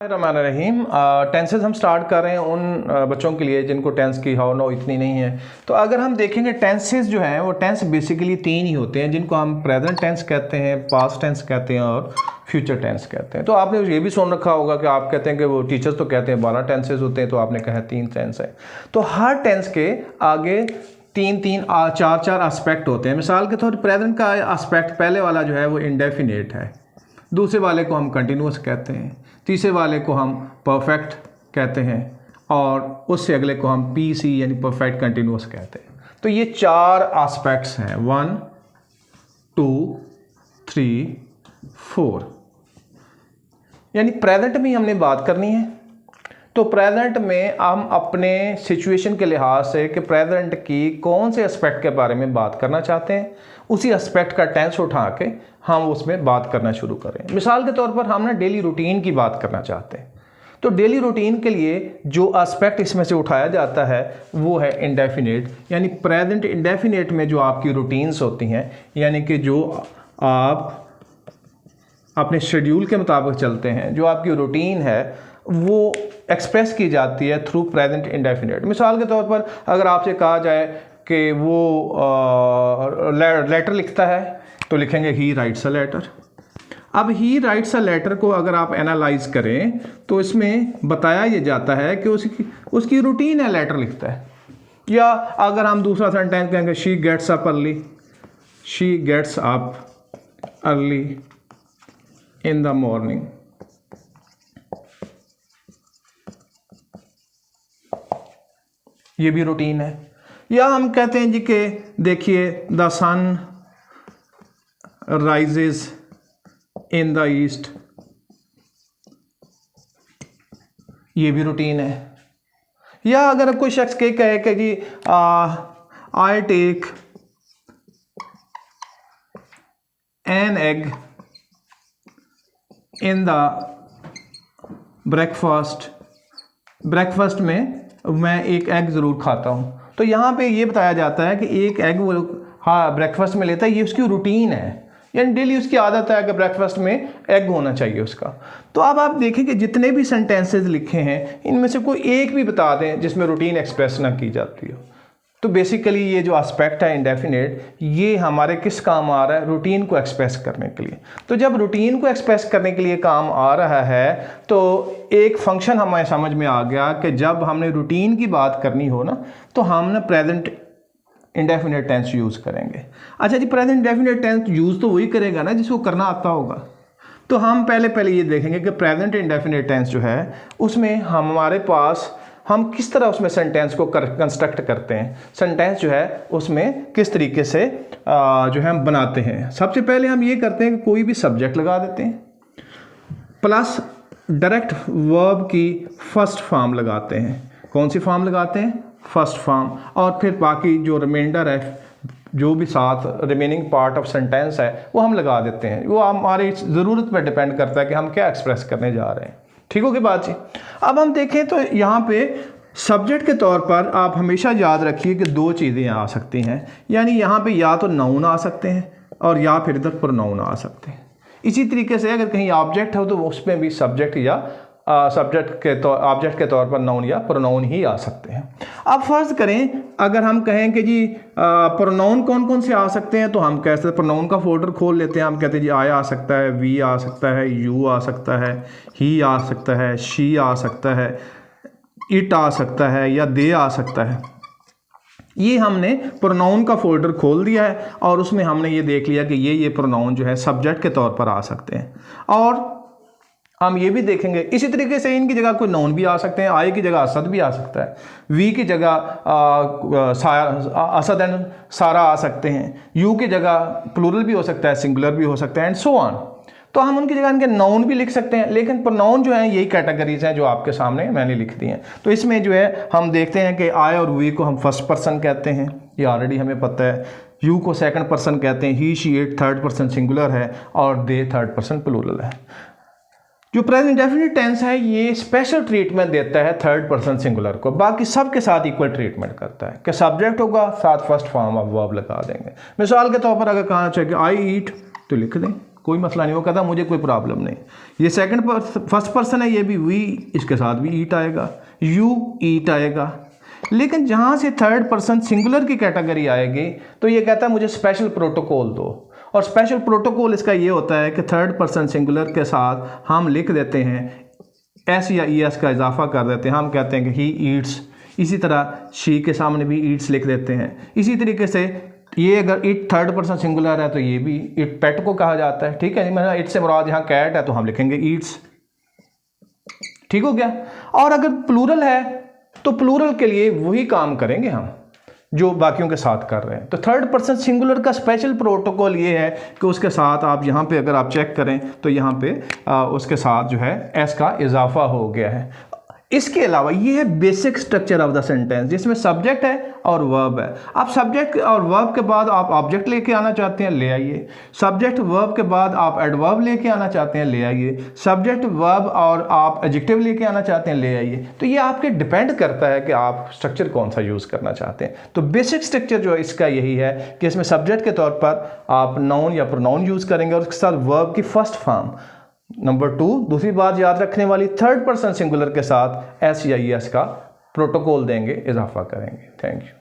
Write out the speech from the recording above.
रहीम। Tenses हम start कर रहे हैं उन बच्चों के लिए जिनको टेंस की हाउ नो इतनी नहीं है। तो अगर हम देखेंगे टेंसेस जो हैं वो टेंस बेसिकली तीन ही होते हैं, जिनको हम प्रेजेंट टेंस कहते हैं, पास्ट टेंस कहते हैं और फ्यूचर टेंस कहते हैं। तो आपने ये भी सुन रखा होगा कि आप कहते हैं कि वो टीचर्स तो कहते हैं 12 टेंसेस होते हैं, तो आपने कहा 3 टेंस है। तो हर टेंस के आगे 3-3 4-4 एस्पेक्ट होते हैं। मिसाल के तौर पर प्रेजेंट का एस्पेक्ट पहले वाला जो है वो इंडेफिनेट है, दूसरे वाले को हम कंटिन्यूस कहते हैं, तीसरे वाले को हम परफेक्ट कहते हैं और उससे अगले को हम पीसी यानी परफेक्ट कंटिन्यूस कहते हैं। तो ये 4 एस्पेक्ट्स हैं, 1 2 3 4। यानी प्रेजेंट में हमने बात करनी है। तो प्रेजेंट में हम अपने सिचुएशन के लिहाज से कि प्रेजेंट की कौन से एस्पेक्ट के बारे में बात करना चाहते हैं, उसी एस्पेक्ट का टेंस उठा के हम उसमें बात करना शुरू करें। मिसाल के तौर पर हम ना डेली रूटीन की बात करना चाहते हैं, तो डेली रूटीन के लिए जो एस्पेक्ट इसमें से उठाया जाता है वो है इंडेफिनेट। यानी प्रेजेंट इंडेफिनेट में जो आपकी रूटीन्स होती हैं, यानी कि जो आप अपने शेड्यूल के मुताबिक चलते हैं, जो आपकी रूटीन है वो एक्सप्रेस की जाती है थ्रू प्रेजेंट इंडेफिनेट। मिसाल के तौर पर अगर आपसे कहा जाए कि वो लेटर लिखता है तो लिखेंगे ही राइट्स अ लेटर। अब ही राइट्स अ लेटर को अगर आप एनालाइज करें तो इसमें बताया ये जाता है कि उसकी रूटीन है, लेटर लिखता है। या अगर हम दूसरा सेंटेंस कहेंगे she gets up early, she gets up early in the morning. ये भी रूटीन है। या हम कहते हैं जी कि देखिए the sun rises in the east, ये भी रूटीन है। या अगर कोई शख्स के कहे कि जी I take an egg in the breakfast, breakfast में मैं एक एग ज़रूर खाता हूँ। तो यहाँ पे ये बताया जाता है कि एक एग वो ब्रेकफास्ट में लेता है, ये उसकी रूटीन है, यानी डेली उसकी आदत है कि ब्रेकफास्ट में एग होना चाहिए उसका। तो अब आप देखें कि जितने भी सेंटेंसेस लिखे हैं इनमें से कोई एक भी बता दें जिसमें रूटीन एक्सप्रेस ना की जाती हो। तो बेसिकली ये जो एस्पेक्ट है इंडेफिनेट, ये हमारे किस काम आ रहा है, रूटीन को एक्सप्रेस करने के लिए। तो जब रूटीन को एक्सप्रेस करने के लिए काम आ रहा है तो एक फंक्शन हमें समझ में आ गया कि जब हमने रूटीन की बात करनी हो ना तो हम ना प्रेजेंट इंडेफिनेट टेंस यूज़ करेंगे। अच्छा जी, प्रेजेंट इंडेफिनेट टेंस यूज़ तो वही करेगा ना जिसको करना आता होगा। तो हम पहले ये देखेंगे कि प्रेजेंट इंडेफिनेट टेंस जो है उसमें हमारे पास हम किस तरह उसमें सेंटेंस को कंस्ट्रक्ट करते हैं, सेंटेंस जो है उसमें किस तरीके से जो है हम बनाते हैं। सबसे पहले हम ये करते हैं कि कोई भी सब्जेक्ट लगा देते हैं प्लस डायरेक्ट वर्ब की फर्स्ट फॉर्म लगाते हैं। कौन सी फॉर्म लगाते हैं? First form. और फिर बाकी जो रिमाइंडर है, जो भी साथ रिमेनिंग पार्ट ऑफ सेंटेंस है वो हम लगा देते हैं। वो हमारी ज़रूरत पर डिपेंड करता है कि हम क्या एक्सप्रेस करने जा रहे हैं। ठीक हो गई बात जी। अब हम देखें तो यहाँ पे सब्जेक्ट के तौर पर आप हमेशा याद रखिए कि 2 चीज़ें आ सकती हैं। यानी यहाँ पे या तो नाउन आ सकते हैं और या फिर इधर प्रोनाउन आ सकते हैं। इसी तरीके से अगर कहीं ऑब्जेक्ट हो तो उसमें भी सब्जेक्ट या ऑब्जेक्ट के तौर पर नाउन या प्रोनाउन ही आ सकते हैं। अब फर्ज करें अगर हम कहें कि जी प्रोनाउन कौन कौन से आ सकते हैं, तो हम कह सकते हैं प्रोनाउन का फोल्डर खोल लेते हैं। हम कहते हैं जी आई आ सकता है, वी आ सकता है, यू आ सकता है, ही आ सकता है, शी आ सकता है, इट आ सकता है या दे आ सकता है। ये हमने प्रोनाउन का फोल्डर खोल दिया है और उसमें हमने ये देख लिया कि ये प्रोनाउन जो है सब्जेक्ट के तौर पर आ सकते हैं। और हम ये भी देखेंगे इसी तरीके से इनकी जगह कोई नाउन भी आ सकते हैं, आई की जगह असद भी आ सकता है, वी की जगह असद एंड सारा आ सकते हैं, यू की जगह प्लूरल भी हो सकता है, सिंगुलर भी हो सकता है एंड सो ऑन। तो हम उनकी जगह इनके नाउन भी लिख सकते हैं, लेकिन प्रोनाउन जो है यही कैटेगरीज हैं जो आपके सामने मैंने लिख दी हैं। तो इसमें जो है हम देखते हैं कि आई और वी को हम फर्स्ट पर्सन कहते हैं, ये ऑलरेडी हमें पता है। यू को सेकंड पर्सन कहते हैं, he she it third person singular है और दे थर्ड पर्सन प्लूरल है। जो प्रेजेंट इंडेफिनिट टेंस है ये स्पेशल ट्रीटमेंट देता है थर्ड पर्सन सिंगुलर को, बाकी सब के साथ इक्वल ट्रीटमेंट करता है कि सब्जेक्ट होगा साथ फर्स्ट फॉर्म ऑफ वर्ब लगा देंगे। मिसाल के तौर पर अगर कहना चाहिए आई ईट तो लिख दें कोई मसला नहीं, वो कहता मुझे कोई प्रॉब्लम नहीं। ये फर्स्ट पर्सन है, ये भी वी, इसके साथ भी ईट आएगा, यू ईट आएगा। लेकिन जहाँ से थर्ड पर्सन सिंगुलर की कैटेगरी आएगी तो ये कहता है मुझे स्पेशल प्रोटोकॉल दो। और स्पेशल प्रोटोकॉल इसका ये होता है कि थर्ड पर्सन सिंगुलर के साथ हम लिख देते हैं एस या ई एस का इजाफा कर देते हैं, हम कहते हैं कि ही ईट्स। इसी तरह शी के सामने भी ईट्स लिख देते हैं। इसी तरीके से ये अगर इट थर्ड पर्सन सिंगुलर है तो ये भी इट पेट को कहा जाता है, ठीक है जी। मतलब इट से मुराद यहाँ कैट है तो हम लिखेंगे ईट्स, ठीक हो गया। और अगर प्लूरल है तो प्लूरल के लिए वही काम करेंगे हम जो बाकियों के साथ कर रहे हैं। तो थर्ड पर्सन सिंगुलर का स्पेशल प्रोटोकॉल ये है कि उसके साथ आप यहाँ पे अगर आप चेक करें तो यहाँ पे उसके साथ जो है एस का इजाफा हो गया है। इसके अलावा ये है basic structure of the sentence, जिसमें सब्जेक्ट है और वर्ब है। आप सब्जेक्ट और वर्ब के बाद आप ऑब्जेक्ट लेके आना चाहते हैं, ले आइए। सब्जेक्ट वर्ब के बाद आप एडवर्ब लेके आना चाहते हैं, ले आइए। सब्जेक्ट वर्ब और आप एडजेक्टिव लेके आना चाहते हैं, ले आइए। तो ये आपके डिपेंड करता है कि आप स्ट्रक्चर कौन सा यूज़ करना चाहते हैं। तो बेसिक स्ट्रक्चर जो है इसका यही है कि इसमें सब्जेक्ट के तौर पर आप नाउन या प्रोनाउन यूज़ करेंगे और उसके साथ वर्ब की फर्स्ट फॉर्म। नंबर 2, दूसरी बात याद रखने वाली, थर्ड पर्सन सिंगुलर के साथ एस या ई एस का प्रोटोकॉल देंगे, इजाफा करेंगे। Thank you.